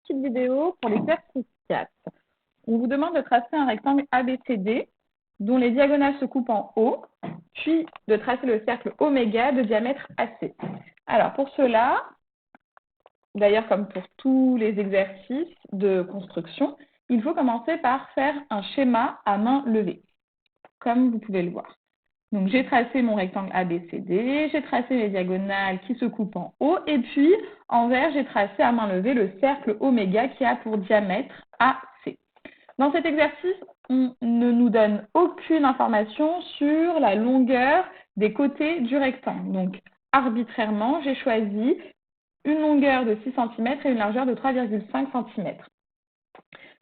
petite vidéo pour l'exercice 4. On vous demande de tracer un rectangle ABCD dont les diagonales se coupent en O, puis de tracer le cercle oméga de diamètre AC. Alors pour cela, d'ailleurs comme pour tous les exercices de construction, il faut commencer par faire un schéma à main levée, comme vous pouvez le voir. Donc, j'ai tracé mon rectangle ABCD, j'ai tracé les diagonales qui se coupent en O, et puis, en vert, j'ai tracé à main levée le cercle oméga qui a pour diamètre AC. Dans cet exercice, on ne nous donne aucune information sur la longueur des côtés du rectangle. Donc, arbitrairement, j'ai choisi une longueur de 6 cm et une largeur de 3,5 cm.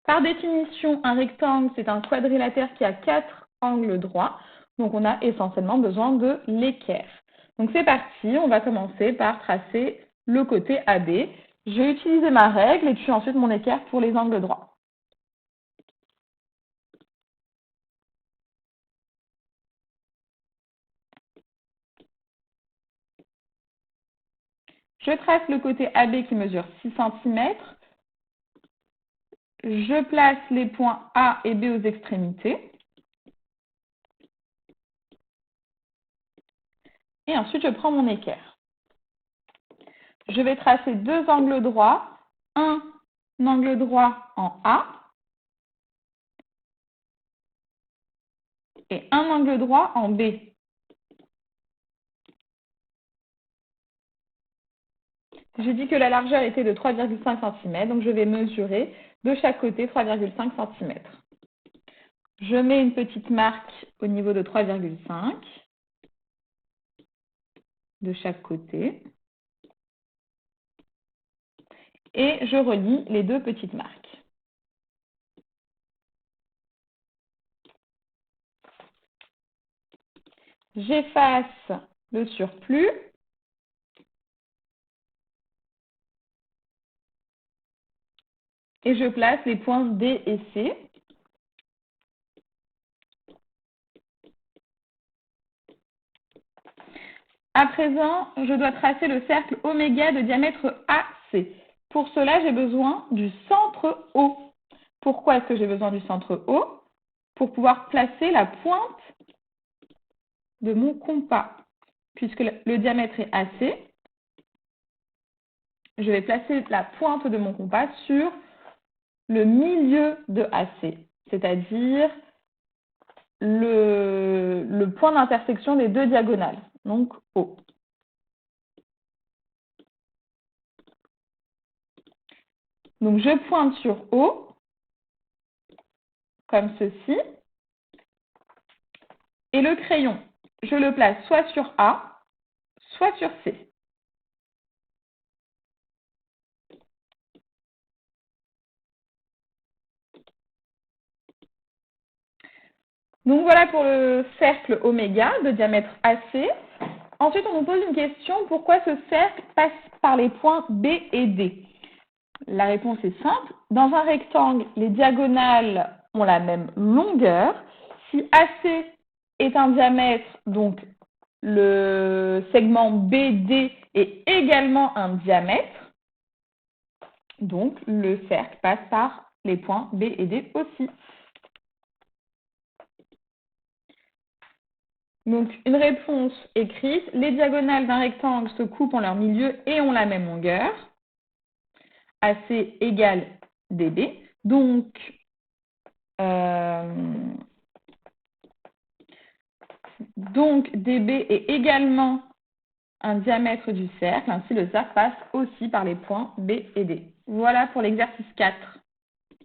Par définition, un rectangle, c'est un quadrilatère qui a 4 angles droits. Donc, on a essentiellement besoin de l'équerre. Donc, c'est parti. On va commencer par tracer le côté AB. Je vais utiliser ma règle et puis ensuite mon équerre pour les angles droits. Je trace le côté AB qui mesure 6 cm. Je place les points A et B aux extrémités. Et ensuite, je prends mon équerre. Je vais tracer deux angles droits, un angle droit en A et un angle droit en B. J'ai dit que la largeur était de 3,5 cm, donc je vais mesurer de chaque côté 3,5 cm. Je mets une petite marque au niveau de 3,5 de chaque côté. Et je relie les deux petites marques. J'efface le surplus. Et je place les points D et C. À présent, je dois tracer le cercle oméga de diamètre AC. Pour cela, j'ai besoin du centre O. Pourquoi est-ce que j'ai besoin du centre O? Pour pouvoir placer la pointe de mon compas. Puisque le diamètre est AC, je vais placer la pointe de mon compas sur le milieu de AC, c'est-à-dire le point d'intersection des deux diagonales, donc O. Donc, je pointe sur O, comme ceci, et le crayon, je le place soit sur A, soit sur C. Donc, voilà pour le cercle oméga de diamètre AC. Ensuite, on nous pose une question, pourquoi ce cercle passe par les points B et D? La réponse est simple. Dans un rectangle, les diagonales ont la même longueur. Si AC est un diamètre, donc le segment BD est également un diamètre. Donc, le cercle passe par les points B et D aussi. Donc, une réponse écrite. Les diagonales d'un rectangle se coupent en leur milieu et ont la même longueur. AC égale DB. Donc, DB est également un diamètre du cercle. Ainsi, le cercle passe aussi par les points B et D. Voilà pour l'exercice 4.